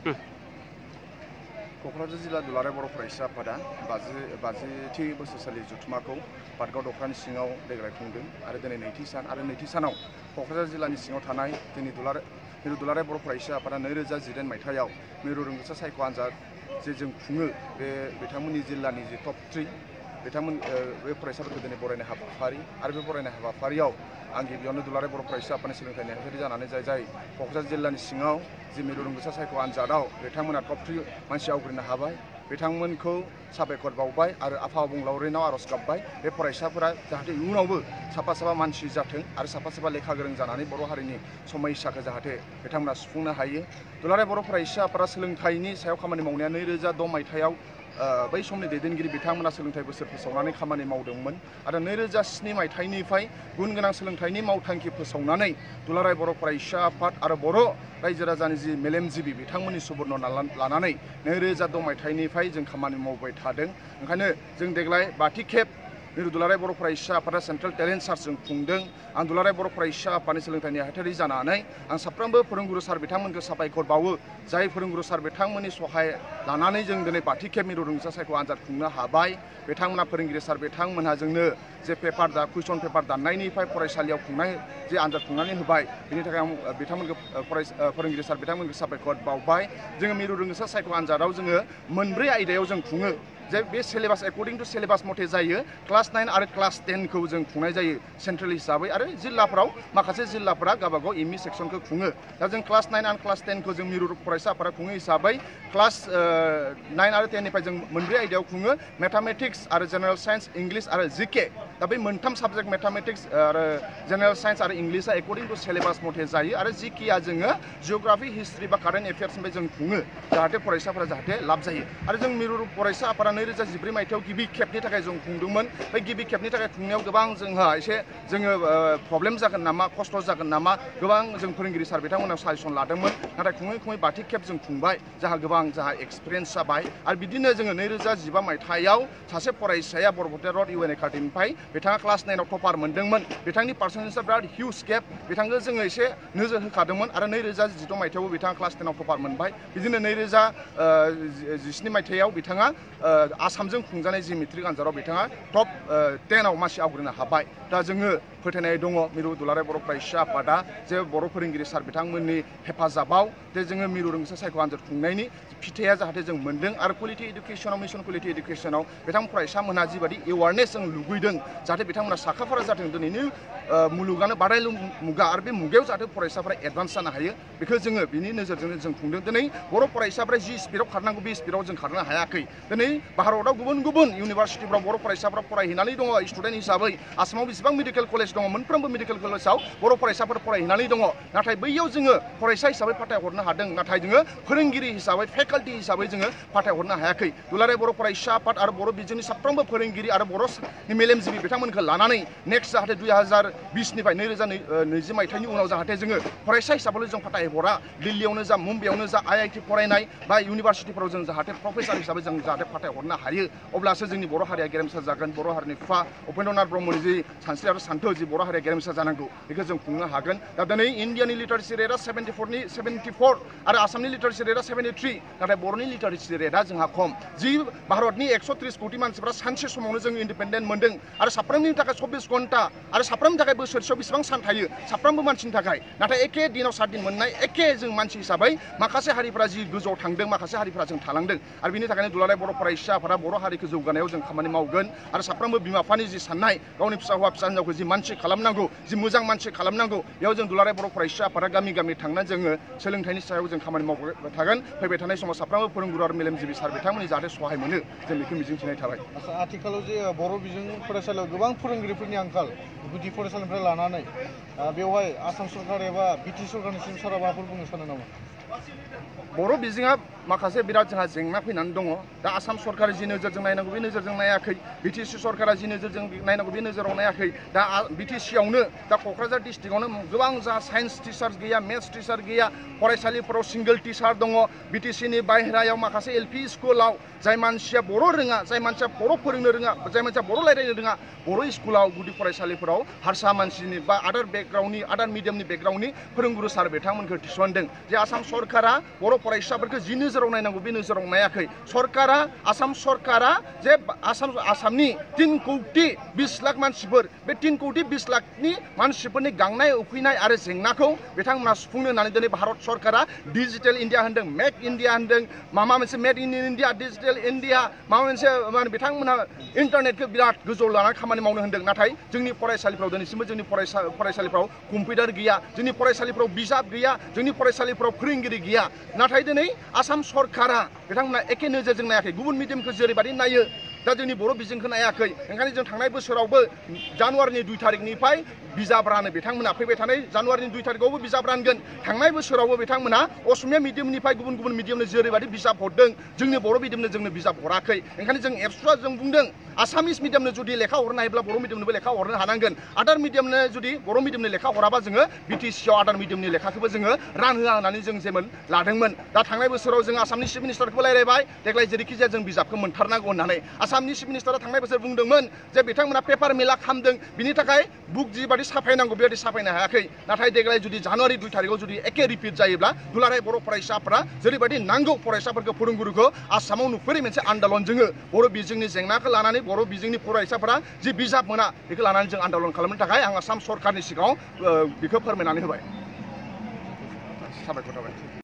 क'क्राझार जिल्ला दुलाराय बर' फरायसा आफादा 50थि बोसोरसालि जथुम्माखौ पाटगाव दख्रानि सिङाव देग्लाय खुंदों आरो दिनै नैथि सान आरो नैथि सानाव क'क्राझार जिल्लानि सिङाव थानाय जोंनि मिरु दुलाराय बर' फरायसा आफादा 2019 मायथाइयाव मिरु रोंगौसा सायख' आनजाद जे जों खुङो बिथांमोननि जिल्लानि जे टप 3 बिथांमोन बे फरायसाफोरखौ दिनै बरायनाय हाबाफारि आरो बे बरायनाय हाबाफारियाव आं गिबियावनो दुलाराय बर' फरायसा आफादनि सोलोंथाइ नेहाथारि जानानै जाय क'क्राझार जिल्लानि सिङाव जे मिरु रोंगौसा सायख' आनजादाव बिथांमोना टप 3 मानसि आवग्रिनो हाबाय बिथांमोनखौ साबायखर बावबाय आरो आफा अबंलावरिनाव आर'ज गाबबाय बे फरायसाफोरा जाहाथे इयुनावबो साफा मानसि जाथों आरो साफा लेखा गोरों जानानै बर' हारिनि समयसाखौ जाहाथे बिथांमोना सुफुंनो हायो। दुलाराय बर' फरायसा आफादा सोलोंथाइनि सायाव खामानि मावनाया 2006 मायथाइयाव बै समनि दैदेनगिरि बिथांमोना सोलोंथाइ बोसोर फोसावनानै खामानि मावदोंमोन आरो 2007 मायथाइनिफ्राय गुन गोनां सोलोंथाइनि मावथांखि फोसावनानै दुलाराय बर' फरायसा आफाद आरो बर' रायजो राजानि जि मेलेमजिबि बिथांमोननि सुबुरन लानानै 2006 मायथाइनिफ्राय जों खामानि मावबाय थादों। ओंखायनो जों देग्लाय 5थि खेब मिरु दुलाराय बर' फरायसा आफादा सेन्ट्रेल टेलेन्ट सार्च जों खुंदों। आं दुलाराय बर' फरायसा आफादनि सोलोंथाइ नेहाथारि जानानै आं साफ्रोमबो फोरोंगुरु सार बिथांमोनखौ साबायखर बावो जाय फोरोंगुरु सार बिथांमोननि सहाय लानानै जों दिनै 5थि खेब मिरु रोंगौसा सायख' आनजाद खुंनो हाबाय। बिथांमोना फोरोंगिरि सार बिथांमोनहा जोंनो जे कुइसन पेपार दाननायनिफ्राय फरायसालियाव खुंनाय जे आनजाद खुंनानै होबाय बिनि थाखाय आं बिथांमोनखौ फोरोंगिरि सार बिथांमोनखौ साबायखर बावबाय। जोङो मिरु रोंगौसा सायख' आनजादाव जोङो मोनब्रै आयदायाव जों खुङो जे बे सिलेबास एकर्डिं टु सिलेबास मथे जायो। क्लास 9 आरो क्लास 10 खौ जों खुंनाय जायो सेन्ट्रेल हिसाबै आरो जिल्लाफोराव माखासे जिल्लाफोरा गावबागाव एमइ सेक्सनखौ खुङो। दा जों क्लास 9 आरो क्लास 10 खौ जों मिरु फरायसा आफादा खुङो हिसाबै क्लास 9 आरो 10 निफ्राय जों मोनब्रै आयदायाव खुङो मेथामेटिक्स आरो जेनेरेल साइन्स इंलिश आरो जिके। दा बे मोनथाम साबजेक्ट मेथामेटिक्स आरो जेनेरेल साइन्स आरो इंलिशआ एकर्डिं टु सिलेबास मथे जायो आरो जिकेआ जोङो जिअग्राफि हिस्ट्रि बा कारेन्ट एफेयार्सनिफ्राय जों खुङो जाहाथे फरायसाफोरा जाहाथे लाब जायो। आरो जों मिरु फरायसा आफादा 2014 मायथाइयाव गिबि खेबनि थाखाय जों खुंदोंमोन। बे गिबि खेबनि थाखाय खुंनायाव गोबां जोंहा एसे प्रब्लेम जागोन नामा खस्थ' जागोन नामा गोबां जों फोरोंगिरि सार बिथांमोनाव साजेसन लादोंमोन नाथाय खुङै 5थि खेब जों खुंबाय जोंहा एक्सपिरियेन्स जाबाय। आरो बिदिनो जोङो 2015 मायथाइयाव सासे फरायसाया बरपेटा रड इउएन एकाडेमिनिफ्राय बिथाङा क्लास 9 आव टपार मोनदोंमोन। बिथांनि पार्सेन्टेजआ बिराद हिउज गेप बिथांखौ जोङो एसे नोजोर होखादोंमोन आरो 2016 मायथाइयावबो बिथाङा क्लास 10 आव टपार मोनबाय। बिदिनो 2017 मायथाइयाव बिथाङा आसामजों खुंजानाय जि मेट्रिक आनजादाव बिथाङा टप 10 आव मासि आवग्रिनो हाबाय। दा जोङो फोथायनाय दङ मिरु दुलाराय बर' फरायसा आफादा जे बर' फोरोंगिरि सार बिथांमोननि हेफाजाबाव जे जोङो मिरु रोंगौसा सायख' आनजाद खुंनायनि फिथाइया जाहाथे जों मोन्दों आरो कुवालिटि इडुकेसनाव मिशन कुवालिटि इडुकेसनाव बिथां फरायसामोनहा जिबायदि एवारनेस जों लुबैदों जाहाथे बिथांमोना साखाफारा जाथों दिनैनि मुलुगानो बादायलु मुगा आरो बे मुगायाव जाहाथे फरायसाफोरा एडभान्स जानो हायो बेखौ जोङो बिनि नोजोरजोंनो जों खुंदों। दिनै बर' फरायसाफोरा जि स्पिडआव खारनांगौ बे स्पिडआव जों खारनो हायाखै। दिनै भारताव गुबुन इउनिभारसिटिफ्राव बर' फरायसाफोरा फरायहैनानै दङ स्टुडेन्ट हिसाबै। आसामाव बेसेबां मेडिकेल कलेज दङ मोनफ्रोमबो मेडिकेल कलेजाव बर' फरायसाफोर फरायहैनानै दङ नाथाय बैयाव जोङो फरायसा हिसाबै फाथायहरनो हादों नाथाय जोङो फोरोंगिरि हिसाबै फेकाल्टि हिसाबै जोङो फाथायहरनो हायाखै। दुलाराय बर' फरायसा आफाद आरो बर' बिजोंनि साफ्रोमबो फोरोंगिरि आरो बर' मेलेमजिबि बिथांमोनखौ लानानै नेक्स्ट जाहाथे 2020निफ्राय 2020 मायथाइनि उनाव जाहाथे जोङो फरायसा हिसाबै जों फाथायहरा दिल्लीयावनो जा मुम्बाइआवनो जा IIT फरायनाय बा इउनिभारसिटिफोराव जों जाहाथे प्रफेसार हिसाबै जों जाहाथे फाथायहरनो हायो अब्लासो जोंनि बर' हारिया गेरेमसा जागोन। बर' हारिनि बिफा उपेन्द्रनाथ ब्रह्मनि जि सानस्रि आरो सान्थौ जि बर' हारिया गेरेमसा जानांगौ बेखौ जों खुंनो हागोन। दा दिनै इण्डियानि लिटारेसि रेटआ 74 आरो आसामनि लिटारेसि रेटआ 73 नाथाय बर'नि लिटारेसि रेटआ जोंहा खम। जि भारतनि 130 कौटि मानसिफ्रा सानसे समावनो जों इन्डिपेन्डेन्ट मोन्दों आरो साफ्रोमनि थाखाय 24 घन्टा आरो साफ्रोमनि थाखाय बोसोरसेयाव बेसेबां सान थायो साफ्रोमबो मानसिनि थाखाय नाथाय एखे दिनाव 7 दिन मोननाय एखे जों मानसि हिसाबै माखासे हारिफ्रा जि गोजौआव थांदों माखासे हारिफ्रा जों थालांदों आरो बिनि थाखायनो दुलाराय बर' फरायसा आफादा बर' हारिखौ जौगानायाव जों खामानि मावगोन आरो साफ्रोमबो बिमा बिफानि जि साननाय गावनि फिसा हौवा फिसा हिन्जावखौ जि मानसि खालामनांगौ जि मोजां मानसि खालामनांगौ बेयाव जों दुलाराय बर' फरायसा आफादा गामि थांनानै जोङो सोलोंथाइनि सायाव जों खामानि मावबाय थागोन। फैबाय थानाय समाव साफ्रोमबो फोरोंगुरु आरो मेलेमजिबि सार बिथांमोननि जाहाथे सहाय मोनो जों बेखौ मिजिंथिनाय थाबाय। आथिखालाव जे बर' बिजों फरायसालियाव गोबां फोरोंगिरिफोरनि आंखाल गुदि फरायसालिनिफ्राय लानानै बेवहाय आसाम सरकार एबा बिटि सरकारनिसिम सारा माबाफोर बुंनो सानो नामा? बर' बिजोङा माखासे बिराद जोंहा जेंना फैनानै दङ दा आसाम सरकारा जि नोजोरजों नायनांगौ बे नोजोरजों नायाखै बिटिसि सरकारा जि नोजोरजों नायनांगौ बे नोजोराव नायाखै दा बिटिसियावनो दा क'क्राझार डिस्ट्रिक्टआवनो गोबां जा साइन्स टिचार गैया मेथ्स टिचार गैया फरायसालिफोराव सिंगल टिचार दङ बिटिसिनि बाहेरायाव माखासे एलपि स्कुलाव जाय मानसिया बर' रोङा जाय मानसिया बर' फोरोंनो रोङा जाय मानसिया बर' रायज्लायनो रोङा बर' स्कुलाव गुदि फरायसालिफोराव हारसा मानसिनि बा आदार बेकग्राउन्डनि आदार मिडियामनि बेकग्राउन्डनि फोरोंगुरु सार बिथांमोनखौ थिसनदों जे आसाम सरकारा बर' फरायसाफोरखौ जि नोजोराव नायनांगौ बे नोजोराव नायाखै सरकारा आसाम सरकारा जे आसामनि 3 कौटि 20 लाख मानसिफोर बे 3 कौटि 20 लाखनि मानसिफोरनि गांनाय उखैनाय आरो जेंनाखौ बिथांमोना सुफुंनो होननानै दिनै भारत सरकारा डिजिटेल इन्डिया होनदों मेक इन्डिया होनदों माबा मोनसे made in India digital India माबा मोनसे बिथांमोना इन्टारनेटखौ बिराद गोजौ लानानै खामानि मावनो होनदों नाथाय जोंनि फरायसालिफ्राव दिनैसिमबो जोंनि फरायसालिफ्राव कम्पिउटार गैया जोंनि फरायसालिफ्राव बिजाब गैया जोंनि फरायसालिफ्राव फोरोंगिरि गैया नाथाय दिनै आसाम सरकारा बिथांमोना एखे नोजोरजों नायाखै गुबुन मिडियामखौ जेरैबायदि नायो दा जोंनि बर' बिजोंखौ नायाखै ओंखायनो जों थांनाय बोसोरावबो जानुवारिनि 2 थारिखनिफ्राय बिजाब रानो बिथांमोना फैबाय थानाय जानुवारिनि 2 थारिखआवबो बिजाब रानगोन थांनाय बोसोरावबो बिथांमोना असमिया मिडियामनिफ्राय गुबुन मिडियामनो जेरैबायदि बिजाब हरदों जोंनि बर' मिडियामनो जोंनो बिजाब हराखै ओंखायनो जों एबसुआ जों बुंदों आसामिस मिडियामनो जुदि लेखा हरनो हायोब्ला बर' मिडियामनोबो लेखा हरनो हानांगोन आदार मिडियामनो जुदि बर' मिडियामनि लेखा हराबा जोङो बिटिसिआव आदार मिडियामनि लेखाखौबो जोङो रानहोआ होननानै जों जेमोन लादोंमोन दा थांनाय बोसोराव जों आसामनि चिफ मिनिस्टारखौबो रायलायबाय देग्लाय जेरैखि जाया जों बिजाबखौ मोनथारनांगौ होननानै आसामनि चिफ मिनिस्टारा थांनाय बोसोर बुंदोंमोन जे बिथांमोना पेपार मिला खालामदों बिनि थाखाय बुक जिबायदि साफायनांगौ बेबायदि साफायनो हायाखै नाथाय देग्लाय जुदि जानुवारि 2 थारिखआव जुदि एखे रिपिट जायोब्ला दुलाराय बर' फरायसाफोरा जेरैबायदि नांगौ फरायसाफोरखौ फोरोंगुरुखौ आसामाव नुफेरै मोनसे आन्दलन जोङो बर' बिजोंनि जेंनाखौ लानानै बर' बिजोंनि फरायसाफोरा जि बिजाब मोना बेखौ लानानै जों आन्दलन खालामनो थाखाय आं आसाम सरकारनि सिगाङाव बेखौ फोरमायनानै होबाय साबायखर थाबाय